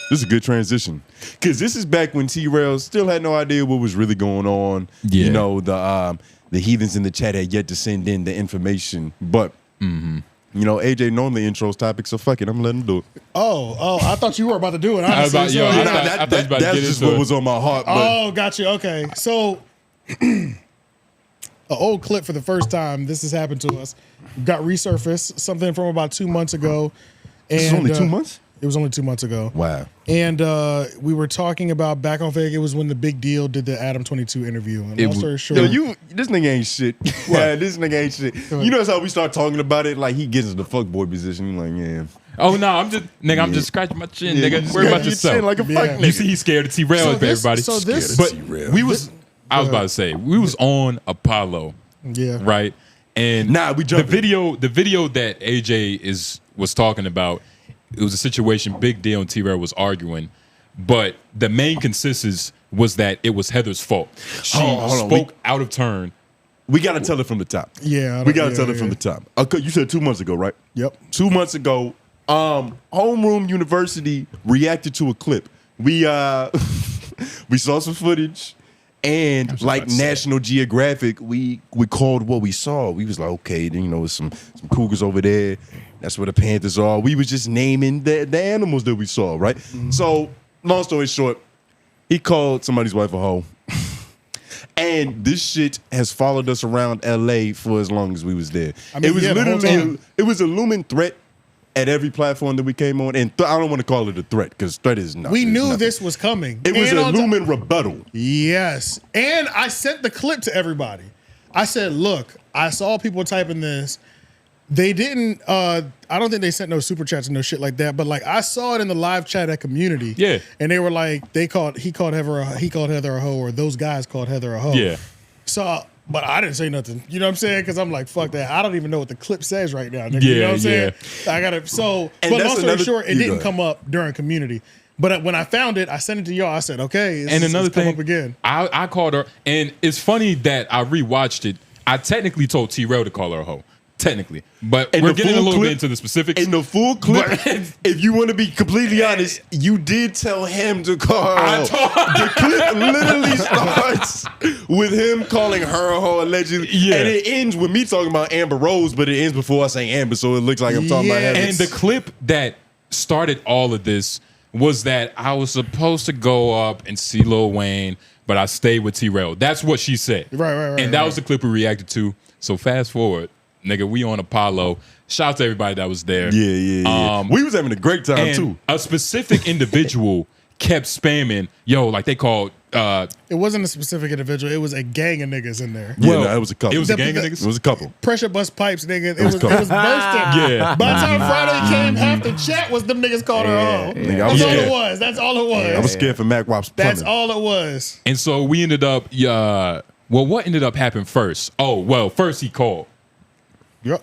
This is a good transition. Because this is back when TRell still had no idea what was really going on. Yeah. You know, the heathens in the chat had yet to send in the information. But, you know, AJ normally intros topics, so fuck it. I'm letting him do it. Oh, I thought you were about to do it. Honestly. That's just what was on my heart. But. Gotcha. Okay. So, an old clip for the first time. This has happened to us. Got resurfaced. Something from about 2 months ago. And, this is only 2 months? It was only 2 months ago. Wow. And we were talking about back on Figg. It was when the Big Deal did the Adam 22 interview. And long story short, this nigga ain't shit. Yeah, this nigga ain't shit. You know how we start talking about it? Like he gets in the fuckboy position. Like, yeah. Oh no, I'm just scratching my chin, nigga. Worry about yourself. Like a fuck nigga. You see, he's scared of TRell, everybody. So this, but I was about to say we was on Apollo. Yeah. Right. And we jumped. The video that AJ was talking about. It was a situation Big Deal and TRell was arguing, but the main consensus was that it was Heather's fault. She spoke out of turn. We got to tell it from the top. Yeah. We got to tell it from the top. Okay, you said 2 months ago, right? Yep. 2 months ago, Homeroom University reacted to a clip. We we saw some footage, and like National Geographic, we called what we saw. We was like, okay, then, you know, some cougars over there. That's where the Panthers are. We was just naming the animals that we saw, right? So, long story short, he called somebody's wife a hoe. And this shit has followed us around LA for as long as we was there. I mean, it was literally, it was a looming threat at every platform that we came on. And I don't want to call it a threat because threat is nothing. We knew this was coming. It was a looming rebuttal. Yes. And I sent the clip to everybody. I said, look, I saw people typing this. They didn't, I don't think they sent no super chats and no shit like that, but like I saw it in the live chat at Community. Yeah. And they were like, he called Heather a hoe, or those guys called Heather a hoe. Yeah. So, but I didn't say nothing. You know what I'm saying? Because I'm like, fuck that. I don't even know what the clip says right now. Nigga. You know what I'm saying? I got to, so, but long story short, it didn't come up during Community. But when I found it, I sent it to y'all. I said, okay, and another thing, come up again. I called her, and it's funny that I rewatched it. I technically told TRell to call her a hoe. Technically, but we're getting a little bit into the specifics. In the full clip, if you want to be completely honest, you did tell him to call her a hoe. The clip literally starts with him calling her a hoe allegedly, and it ends with me talking about Amber Rose, but it ends before I say Amber, so it looks like I'm talking about Heather. And the clip that started all of this was that I was supposed to go up and see Lil Wayne, but I stayed with TRell. That's what she said. Right. And that was the clip we reacted to. So fast forward. Nigga, we on Apollo. Shout out to everybody that was there. Yeah. We was having a great time too. A specific individual kept spamming, like they called. It wasn't a specific individual. It was a gang of niggas in there. Yeah, it was a couple. It was a gang of niggas? It was a couple. Pressure bust pipes, nigga. It was bursting. Yeah. By the time Friday came, half the chat was them niggas called her hoe. That's all it was. That's all it was. I was scared for Mac Wop's plumbing. That's all it was. And so we ended up, what ended up happening first? First he called. Yep.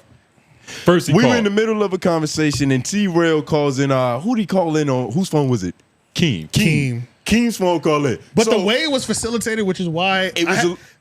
First he called. We were in the middle of a conversation and TRell calls in, who'd he call in on? Whose phone was it? Keem's phone call in. But the way it was facilitated, which is why it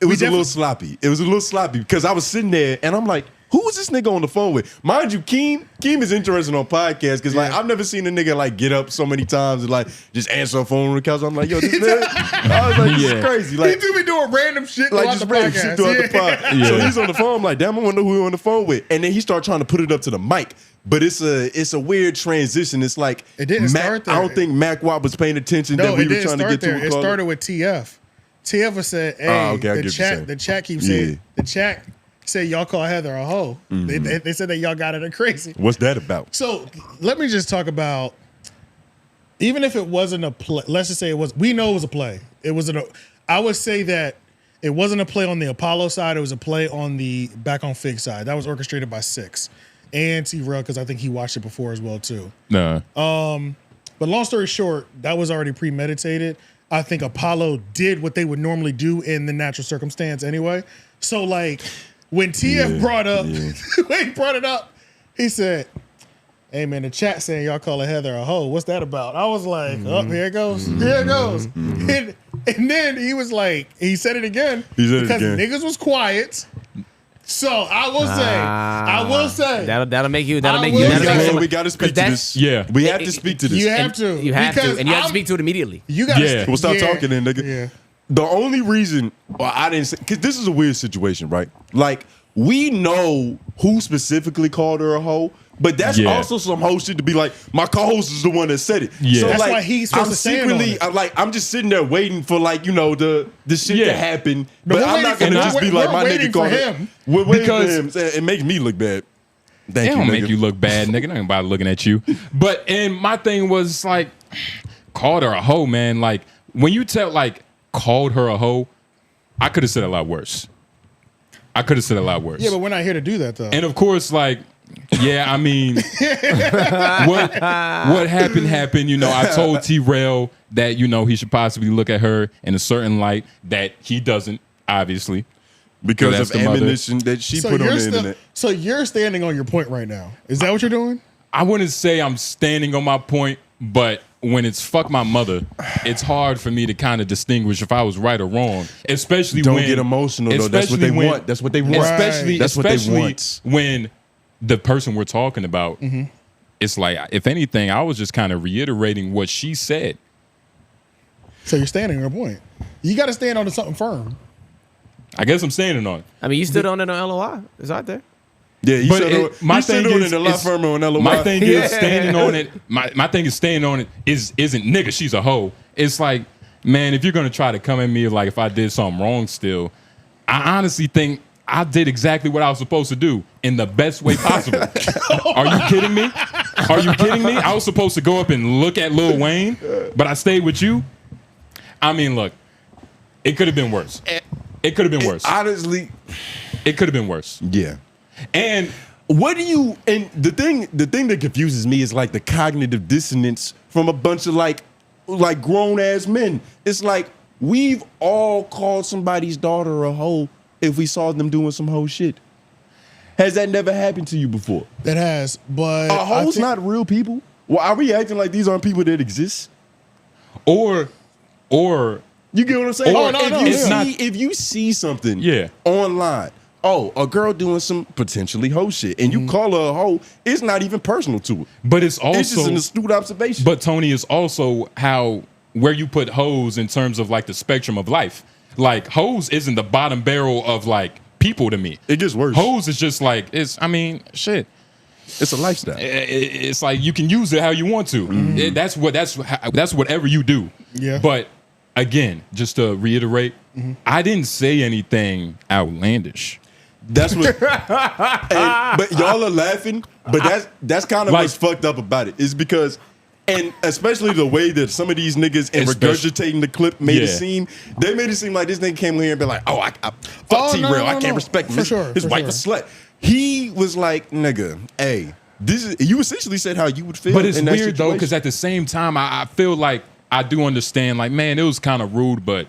was a little sloppy. It was a little sloppy because I was sitting there and I'm like, who was this nigga on the phone with? Mind you, Keem is interesting on podcasts because like I've never seen a nigga like get up so many times and like just answer a phone on the couch. I'm like, yo, this nigga. I was like, this is crazy. Like, he do be doing random shit like just random shit throughout the pod. So he's on the phone. I'm like, damn, I want to know who we're on the phone with. And then he started trying to put it up to the mic. But it's a weird transition. It's like it didn't start there. I don't think Mac Wop was paying attention that we were trying to get to a call. It started with TF. TF said, hey, the chat keeps saying, the chat said y'all call Heather a hoe. They said that y'all got it crazy. What's that about? So let me just talk about, even if it wasn't a play, let's just say it was, we know it was a play. I would say that it wasn't a play on the Apollo side. It was a play on the back on Figg side. That was orchestrated by Six and TRell, because I think he watched it before as well too. Nah. But long story short, that was already premeditated. I think Apollo did what they would normally do in the natural circumstance anyway. So like when TF brought it up, he said, hey man, the chat saying y'all calling Heather a hoe. What's that about? I was like, oh, here it goes. Here it goes. And then he was like, he said it again. He said because it again. niggas was quiet. So I will say that'll make you. I That'll make you. will That'll say- make Man, someone- we got to speak to that's- this. Yeah. We have to speak to this. you have to. You have to, because and you have to I'm- speak to it immediately. You got Yeah. We'll stop talking then, nigga. Yeah. The only reason I didn't say, because this is a weird situation, right? Like, we know who specifically called her a hoe, but that's Yeah. also some hoe shit to be like, my co-host is the one that said it. Yeah. So That's like, why he's supposed I'm to stand on secretly, it. I'm just sitting there waiting for like, you know, the shit Yeah. to happen. No, But we're I'm not waiting gonna for- just be we're like, my waiting nigga for called him. him. We're waiting Because- for him. It makes me look bad. It Thank you, don't nigga. make you look bad, nigga. Not anybody looking at you. But and my thing was like, called her a hoe, man. Like when you tell like called her a hoe, I could have said a lot worse. I could have said a lot worse. Yeah, but we're not here to do that though. And of course, like, yeah, I mean, what happened, you know, I told TRell that, you know, he should possibly look at her in a certain light that he doesn't, obviously. Because That's of the mother. ammunition that she put on the internet. So you're standing on your point right now. Is that what you're doing? I wouldn't say I'm standing on my point, but when it's fuck my mother, it's hard for me to kind of distinguish if I was right or wrong. Especially Don't when, get emotional, though. That's what they especially want. That's what they want. Especially, That's what they especially want. when the person we're talking about, it's like, if anything, I was just kind of reiterating what she said. So you're standing on your point. You got to stand on something firm. I guess I'm standing on it. I mean, you stood on it on LOI. It's out there. Yeah, you But said it- my you said thing on is- it a lot is- firmer on LOI. My thing is standing on it. My thing is standing on it isn't nigga, she's a hoe. It's like, man, if you're gonna try to come at me like if I did something wrong still, I honestly think I did exactly what I was supposed to do in the best way possible. Are you kidding me? Are you kidding me? I was supposed to go up and look at Lil Wayne, but I stayed with you. I mean, look, it could have been worse. It could have been worse. Honestly, It could have been worse. yeah. And What do you and the thing that confuses me is like the cognitive dissonance from a bunch of like grown ass men. It's like we've all called somebody's daughter a hoe if we saw them doing some hoe shit. Has that never happened to you before? That has, but Are I hoes think- not real people? Well, are we acting like these aren't people that exist? or You get what I'm saying? Or no, if no, you it's see, not- if you see something Yeah. online, oh, a girl doing some potentially hoe shit, and you call her a hoe, it's not even personal to her. but it's also It's just an astute observation. But Tony, is also where you put hoes in terms of like the spectrum of life. Like hoes isn't the bottom barrel of like people to me. it gets worse. Hoes is just like shit. It's a lifestyle. It's like you can use it how you want to. That's whatever you do. Yeah. But again, just to reiterate, I didn't say anything outlandish. That's what. But y'all are laughing. But that's kind of Like- what's fucked up about it. Is because, and especially the way that some of these niggas in Especially- regurgitating the clip made it Yeah. seem. They made it seem like this nigga came here and be like, "Oh, I fuck Oh, T-Rail. no, I no, can't no. respect him. For His, sure, his for wife a slut." He was like, "Nigga, hey, this is." You essentially said how you would feel. But it's in that weird though, because situation. at the same time, I feel like I do understand. Like, man, it was kind of rude, but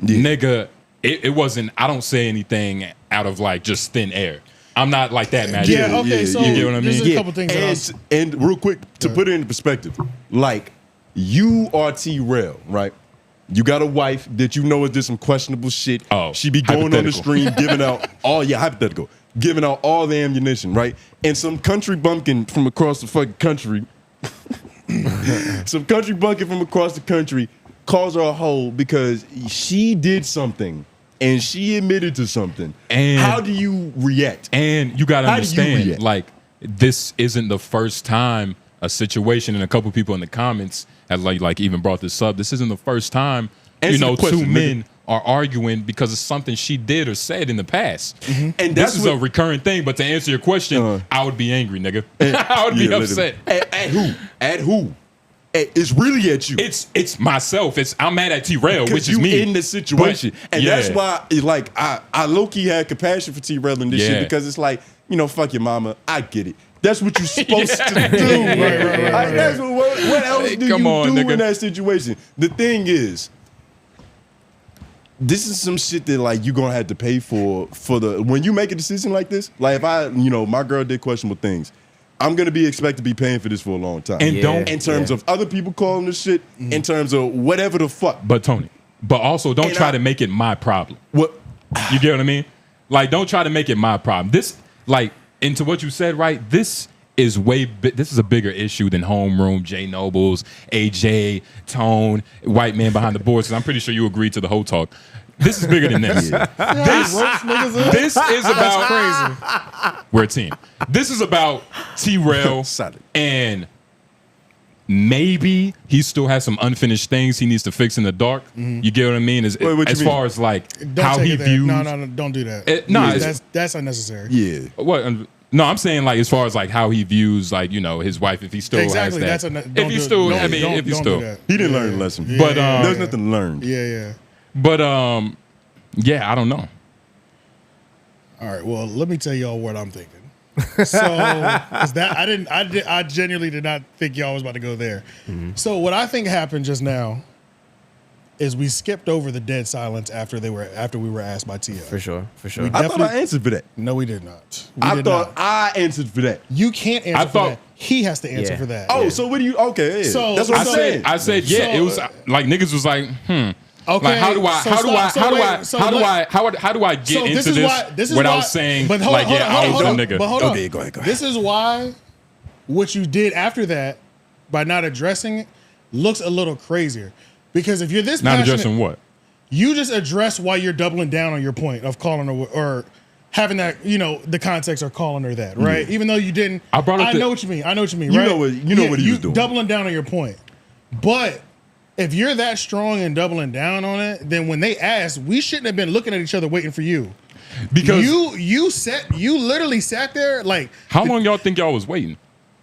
nigga, it wasn't. I don't say anything out of like just thin air. I'm not like that, man. Yeah, okay, so you get what I there's mean? a couple things that And real quick, to put it in perspective, like you are TRell, right? You got a wife that you know did some questionable shit. Oh, she be going on the hypothetical. stream giving out hypothetical, giving out all the ammunition, right? And some country bumpkin from across the fucking country, calls her a hoe because she did something and she admitted to something. And- how do you react? And you got to How do you understand, react? like, this isn't the first time a situation, and a couple people in the comments have like even brought this up. This isn't the first time, Answer the two question, men are arguing because of something she did or said in the past. And This is a recurrent thing. But to answer your question, I would be angry, nigga. I would be Yeah, upset. At who? At who? It's really at you. It's myself. I'm mad at TRell, which is you me in the situation, But, and yeah. that's why, like, I low key had compassion for TRell in this Yeah. shit because it's like, fuck your mama. I get it. That's what you're supposed to do. right. Like, that's what else do Come you on, do nigga. in that situation? The thing is, this is some shit that like you're gonna have to pay for the when you make a decision like this. Like if I, my girl did questionable things, I'm gonna be expected to be paying for this for a long time. And don't- in terms of other people calling this shit, in terms of whatever the fuck. But Tony, but also don't And try I- to make it my problem. What? You get what I mean? Like, don't try to make it my problem. This, like, into what you said, right? This is this is a bigger issue than Homeroom, J Nobles, AJ, Tone, white man behind the boards. Because I'm pretty sure you agreed to the whole talk. This is bigger than this. This is about crazy. We're a team. This is about TRell and maybe he still has some unfinished things he needs to fix in the dark. You get what I mean? As far as like how he views. No, don't do that. That's unnecessary. Yeah. What? No, I'm saying like as far as like how he views like his wife if he still has that. If he still, he didn't learn a lesson. Yeah, but there's nothing learned. Yeah. But yeah, I don't know. All right. Well, let me tell y'all what I'm thinking. So, I genuinely did not think y'all was about to go there. So, what I think happened just now is we skipped over the dead silence after we were asked by T.O. For sure. I thought I answered for that. No, we did not. I answered for that. You can't answer for that. He has to answer for that. Oh, so what do you? Okay, yeah. So that's what I'm saying. I said yeah. It was like niggas was like, Okay. Like how do I get into this without saying like I was a nigga? But hold on. Okay, go ahead. This is why what you did after that by not addressing it looks a little crazier. Because if you're this not passionate, addressing what? You just address why you're doubling down on your point of calling her or having that, the context or calling her that, right? Even though you didn't. I know what you mean. I know what you mean, right? You know what he was doing. Doubling down on your point. But if you're that strong and doubling down on it, then when they asked, we shouldn't have been looking at each other waiting for you. Because you literally sat there like. How long y'all think y'all was waiting?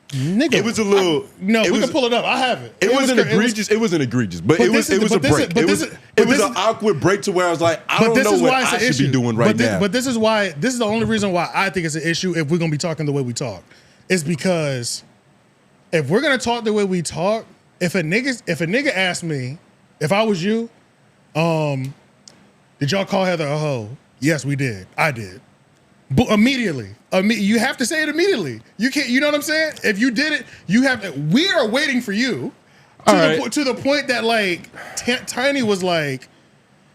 Nigga, it was a little. We can pull it up. I have it. It wasn't egregious. It wasn't egregious, but it was a break. It was an awkward break to where I was like, I don't know what I should be doing right now. But this is the only reason why I think it's an issue if we're gonna be talking the way we talk, is because if we're gonna talk the way we talk, if a nigga asked me, if I was you, did y'all call Heather a hoe? Yes, we did. I did. But immediately, you have to say it immediately. You can't. You know what I'm saying? If you did it, you have to. We are waiting for you to the point that like Tiny was like,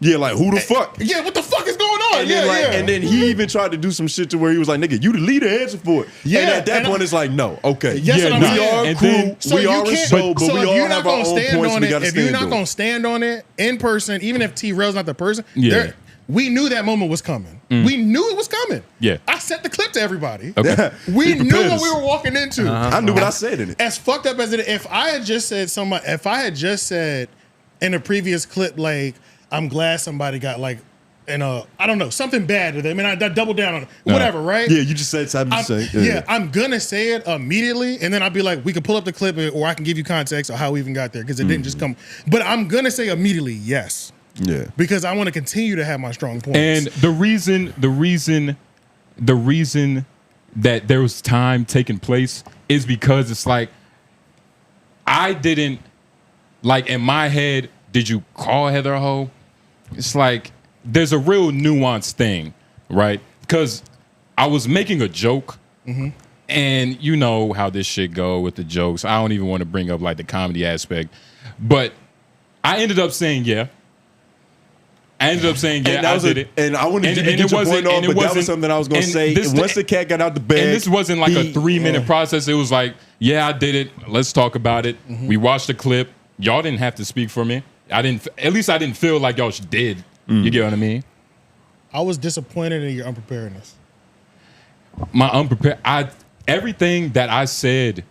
yeah, like who the fuck? Yeah, what the fuck is going on? And then he even tried to do some shit to where he was like, nigga, you the leader, answer for it. Yeah, and at that point, it's like, no, okay, we are a crew, we are a show, but we all have our own points. We got to stand on it. If you're not gonna stand on it in person, even if TRell's not the person, we knew that moment was coming. We knew it was coming. Yeah. I sent the clip to everybody. Okay. We knew what we were walking into. I knew what I said in it. As fucked up as it is, if I had just said in a previous clip, like, I'm glad somebody got like, I don't know, something bad to them. I doubled down on it. Whatever, right? Yeah, you just said something. I'm gonna say it immediately, and then I'll be like, we can pull up the clip, or I can give you context of how we even got there, because it didn't just come. But I'm gonna say immediately, yes. Yeah. Because I want to continue to have my strong points. And the reason that there was time taking place is because it's like I didn't like in my head, did you call Heather a hoe? It's like there's a real nuanced thing, right? Because I was making a joke, and you know how this shit go with the jokes. I don't even want to bring up like the comedy aspect, but I ended up saying yeah. I did it. And I wanted you to get your point on, but that was something I was going to say. Once the cat got out the bag. And this wasn't like a 3-minute process. It was like, yeah, I did it. Let's talk about it. We watched the clip. Y'all didn't have to speak for me. At least I didn't feel like y'all did. You get what I mean? I was disappointed in your unpreparedness. Everything that I said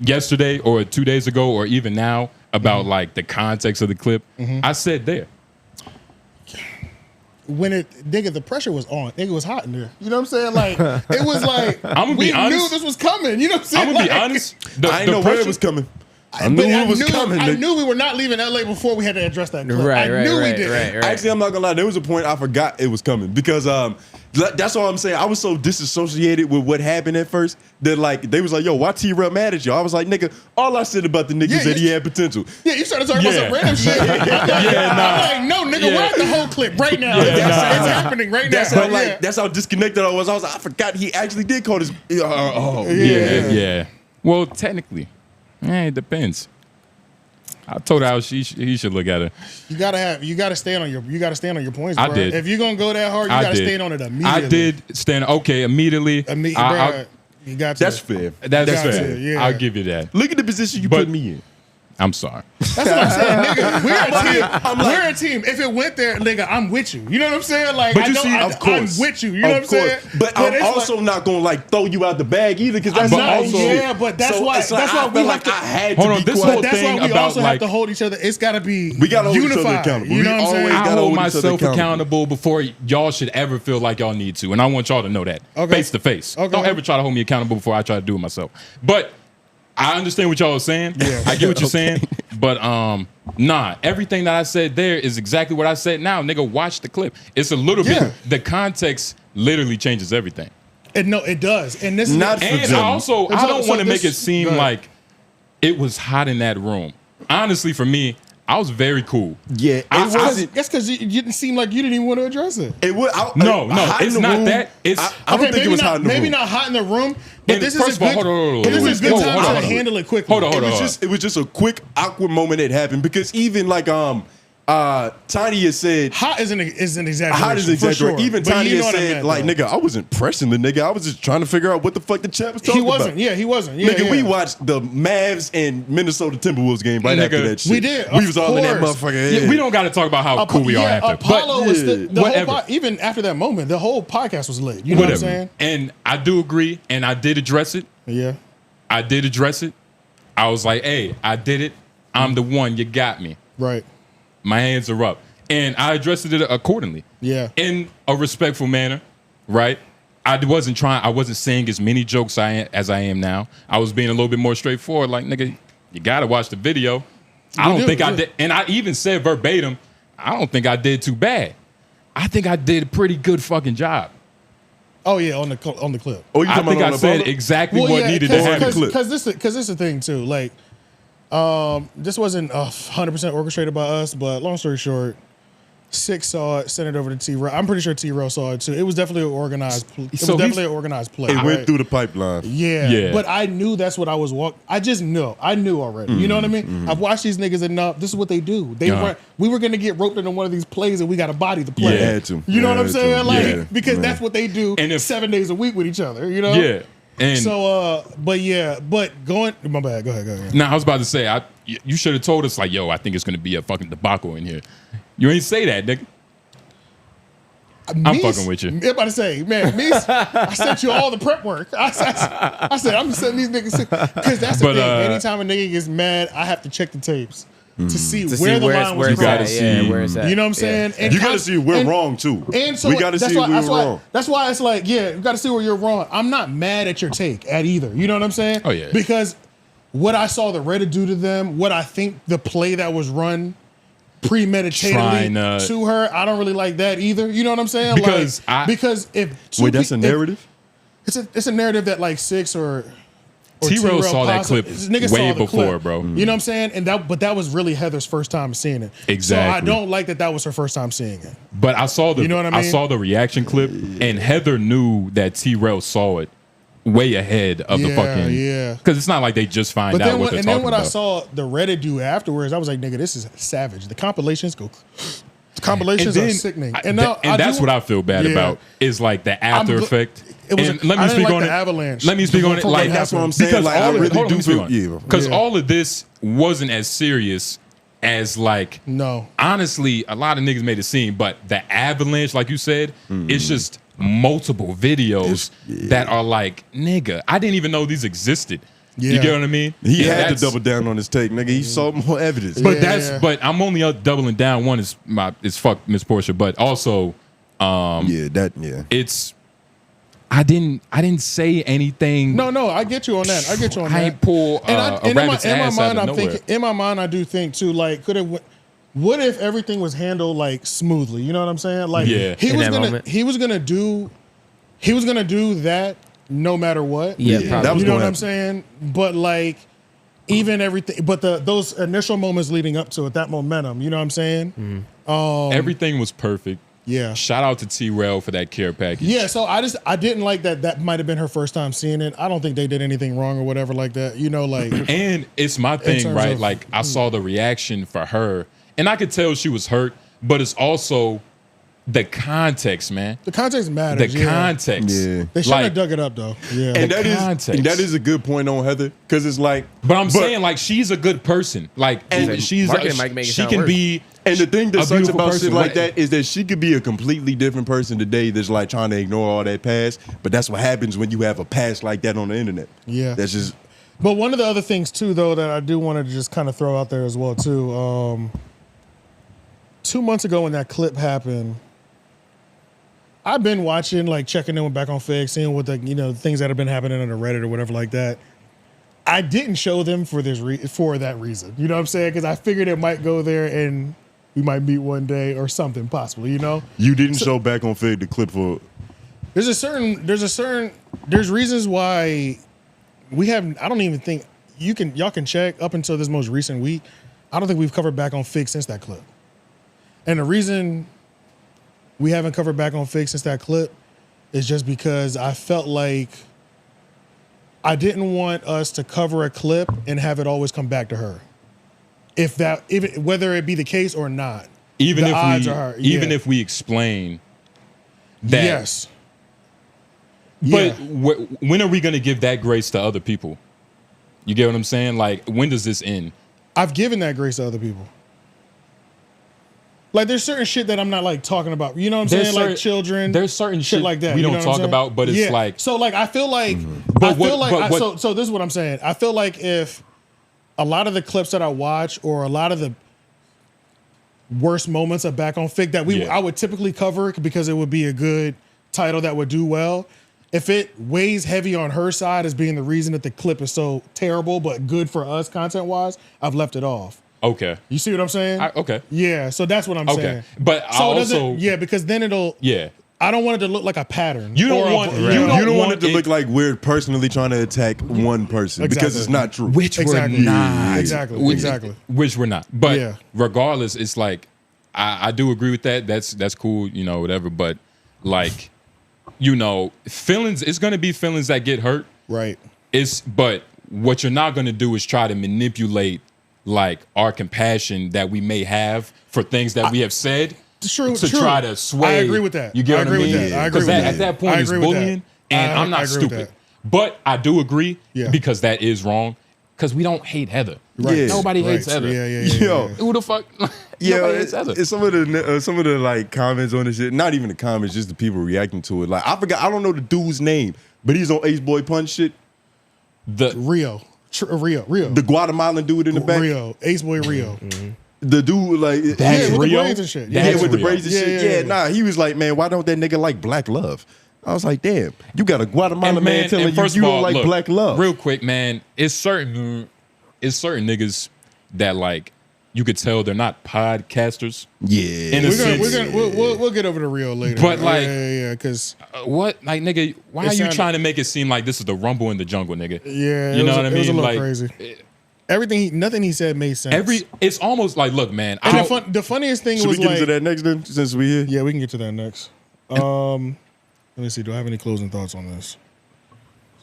yesterday or 2 days ago or even now about like the context of the clip, I said there. When the pressure was on, it was hot in there. You know what I'm saying? Like, it was like, we knew this was coming. You know what I'm saying? I'm going to be honest. I didn't know where it was coming. I knew it was coming. I knew we were not leaving LA before we had to address that clip. I knew we did. Right. Actually, I'm not gonna lie. There was a point I forgot it was coming because that's all I'm saying. I was so disassociated with what happened at first that like they was like, "Yo, why TRell mad at you?" I was like, "Nigga, all I said about the nigga is that he had potential." Yeah, you started talking about some random shit. I'm like, no, nigga, we're at the whole clip right now. It's happening right now. That's how disconnected I was. I forgot he actually did call this. Yeah. Well, technically, it depends. I told her how he should look at her. You gotta stand on your points, bro. I did. If you're gonna go that hard, you gotta stand on it immediately. I did stand. Okay, immediately. Bro, you got to. That's fair. That's got fair. to, yeah. I'll give you that. Look at the position you put me in. I'm sorry. That's what I'm saying, nigga. We're a team. If it went there, nigga, I'm with you. You know what I'm saying? Like, But you see, of course, I'm with you. You know what I'm saying? But I'm also not gonna like throw you out the bag either, because that's also but that's why. It's like, that's why we like have to. I had Hold to on, be this quiet. whole That's thing why we about also like have to hold each other. It's got to be. We gotta hold each other unified. accountable. You know what I'm saying? I gotta hold hold each other myself accountable. accountable before y'all should ever feel like y'all need to, and I want y'all to know that face to face. Okay. Don't ever try to hold me accountable before I try to do it myself. But I understand what y'all are saying. Yeah. I get what you're saying. But nah, everything that I said there is exactly what I said now. Nigga, watch the clip. It's a little bit. The context literally changes everything. No, it does. And this is Not for And them. I don't want to make it seem go ahead. like it was hot in that room. Honestly, for me, I was very cool. Yeah, it wasn't. That's because you didn't seem like you didn't even want to address it. It was. No, hot in it's the not room, that. It's I don't think it was hot in the room. Maybe not hot in the room, but And this is first a of all, good. hold on. But this is a good Hold time on. to handle it quickly. Hold on. It was just a quick awkward moment that happened, because even like Tanya said, Hot is an exaggeration. hot is for exaggeration. sure. Even But Tanya you know what I said, meant, like, though. nigga, I wasn't pressing the nigga. I was just trying to figure out what the fuck the chat was talking He wasn't. about. Yeah, he wasn't. Yeah, Nigga, yeah. we watched the Mavs and Minnesota Timberwolves game right after Nigga, that shit. we did, We of was all in that course. motherfucker. Yeah, we don't got to talk about how cool we are after. Apollo was the whatever. whole even after that moment, the whole podcast was lit. You know what I'm saying? And I do agree, and I did address it. Yeah. I did address it. I was like, hey, I did it. I'm the one. You got me. Right. My hands are up. And I addressed it accordingly. Yeah. In a respectful manner, right? I wasn't saying as many jokes as I am now. I was being a little bit more straightforward. Like, nigga, you got to watch the video. I don't think I did. And I even said verbatim, I don't think I did too bad. I think I did a pretty good fucking job. Oh yeah, on the clip. Oh, you I talking think about I on said the exactly what needed to happen. Because this is the thing too. Like, this wasn't 100% orchestrated by us, but long story short, Six saw it, sent it over to TRell. I'm pretty sure TRell saw it too. It was definitely an organized. It was definitely an organized play. It went through the pipeline. Yeah, but I knew that's what I was walking. I just knew. I knew already. You know what I mean? I've watched these niggas enough. This is what they do. We were gonna get roped into one of these plays, and we got to body the play. Yeah, had to. You know what I'm Had saying? to. Like Yeah. because that's what they do. And if- 7 days a week with each other. You know? Yeah. And So, but going. My bad. Go ahead. now I was about to say, you should have told us like, yo, I think it's gonna be a fucking debacle in here. You ain't say that, nigga. I'm fucking with you. I'm about to say, man, Meese, I sent you all the prep work. I said, I'm sending these niggas because that's the But, thing. Anytime a nigga gets mad, I have to check the tapes to see To where see the where line was you gotta crossed. see. where it's at. You know what I'm saying? And You got to see we're wrong too. And so we got to see we're wrong. That's why it's like, yeah, you got to see where you're wrong. I'm not mad at your take at either. You know what I'm saying? Oh, yeah. Because what I saw the Reddit do to them, what I think the play that was run premeditatedly to her, I don't really like that either. You know what I'm saying? Because because if Wait, that's a narrative? it's a narrative that like Six or TRell saw that possibly- clip niggas way saw the before, clip. bro. You know what I'm saying? And that was really Heather's first time seeing it. Exactly. So I don't like that was her first time seeing it. But I saw the You know what I mean? saw the reaction clip, and Heather knew that TRell saw it way ahead of the fucking. Yeah. Because it's not like they just find But out then what when, they're and then talking when about. I saw the Reddit do afterwards, I was like, nigga, this is savage. The compilations compilations are sickening. And that's what I feel bad about is like the after effect. It was. And let me speak on it. Avalanche. Let me speak on it. Like That's what I'm saying. because Like, I all of really hold on, do let me speak feel on it. evil. Because Yeah. all of this wasn't as serious as like. No. Honestly, a lot of niggas made it seem, but the avalanche, like you said, it's just multiple videos that are like, nigga, I didn't even know these existed. Yeah. You get what I mean? He Yeah, had to that's- double down on his take, nigga. He saw more evidence. But Yeah. but I'm only doubling down. One is fuck Miss Portia, but also it's I didn't say anything. No, I get you on that. I get you on I that. ain't pull in rabbit's ass out of nowhere. in my mind, I do think too. Like, what if everything was handled like smoothly? You know what I'm saying? Like, Yeah. he In was that gonna moment. he was gonna do that no matter what. Yeah, that probably. was You know gonna what I'm happen. saying? But like, even everything, but those initial moments leading up to it, that momentum. You know what I'm saying? Everything was perfect. Yeah. Shout out to TRell for that care package. Yeah, so I didn't like that. That might have been her first time seeing it. I don't think they did anything wrong or whatever like that. You know, like. And it's my thing, terms right? of- Like I saw the reaction for her, and I could tell she was hurt, but it's also the context, man. The context matters. The context. Yeah. They shouldn't have dug it up though. Yeah. And The context. that is a good point on Heather, because it's like. But I'm saying, like, she's a good person. Like, And she's marketing might make it she sound can worse. be. And the thing that a sucks beautiful about person. shit like What- that is that she could be a completely different person today that's like trying to ignore all that past. But that's what happens when you have a past like that on the internet. Yeah. That's just. But one of the other things too, though, that I do want to just kind of throw out there as well too. 2 months ago when that clip happened, I've been watching, like checking in back on Figg, seeing what the things that have been happening on the Reddit or whatever like that. I didn't show them for for that reason. You know what I'm saying? Because I figured it might go there and we might meet one day or something possible. You know. You didn't show back on Figg the clip for. There's reasons why we haven't. I don't even think y'all can check up until this most recent week. I don't think we've covered back on Figg since that clip. And the reason we haven't covered back on Figg since that clip is just because I felt like I didn't want us to cover a clip and have it always come back to her. Whether it be the case or not. Even the if odds we, are her. even Yeah. if we explain that. Yes. But Yeah. when are we going to give that grace to other people? You get what I'm saying? Like, when does this end? I've given that grace to other people. Like, there's certain shit that I'm not like talking about. You know what I'm saying? Like children. There's certain shit like that. we you don't know what I'm talk saying? about, but it's like. So like I feel like But what- so this is what I'm saying. I feel like if a lot of the clips that I watch or a lot of the worst moments of back on Figg that Yeah. I would typically cover because it would be a good title that would do well. If it weighs heavy on her side as being the reason that the clip is so terrible but good for us content wise, I've left it off. Okay. You see what I'm saying? Okay. Yeah, so that's what I'm Okay. saying. But I so it also. doesn't, yeah, because then it'll. Yeah. I don't want it to look like a pattern. You don't Or a- want- yeah. you You don't want it to it- look like we're personally trying to attack one person because Exactly. it's not true. Which Exactly. we're not. Exactly. Which, Exactly. Which we're not. But Yeah. regardless, it's like I do agree with that. That's cool, whatever. But like, feelings, it's gonna be feelings that get hurt. Right. But what you're not gonna do is try to manipulate like our compassion that we may have for things that we have said True. to true. try to sway. I agree with that. You get I what I agree with mean? that. I agree Because with that. at that point I it's agree with that. bullying, and I'm I not agree with stupid. that. But I do agree Yeah. because that is wrong. Because we don't hate Heather. Right. Yeah. Nobody hates Right. Heather. Yeah. Yo, Who the fuck? yeah, Nobody hates Heather. it's some of the like comments on this shit. Not even the comments, just the people reacting to it. Like I don't know the dude's name, but he's on Ace Boy Punch shit. Rio. Rio. The Guatemalan dude in the back. Rio. Ace Boy Rio. The dude like That's Yeah, with the Rio? braids and shit. yeah, That's with the Rio. braids and Yeah, shit. yeah, Yeah, yeah. nah. He was like, man, why don't that nigga like black love? I was like, damn, you got a Guatemalan And man telling and you first you of don't all, like look, black love. Real quick, man, it's certain niggas that like you could tell they're not podcasters. Yeah. In a sense. We'll get over to Rio later. But, like- yeah, because What? Like, nigga, why It are you sounded- trying to make it seem like this is the rumble in the jungle, nigga? yeah, You know what I It was a mean? little Like, crazy. Nothing he said made sense. It's almost like, look, man. and the funniest thing Should we was get like, into that next then, since we here? yeah, we can get to that next. Let me see. Do I have any closing thoughts on this?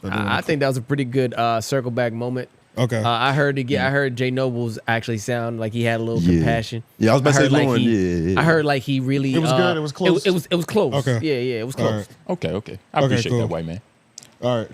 I think that was a pretty good circle back moment. Okay. I heard Jay Nobles actually sound like he had a little Yeah. compassion. Yeah, I was about to say heard Lauren, he, yeah. I heard like he really. It was good, it was close? It was close. Okay. Yeah, it was close. All right. Okay. I appreciate cool. that, white man. All right.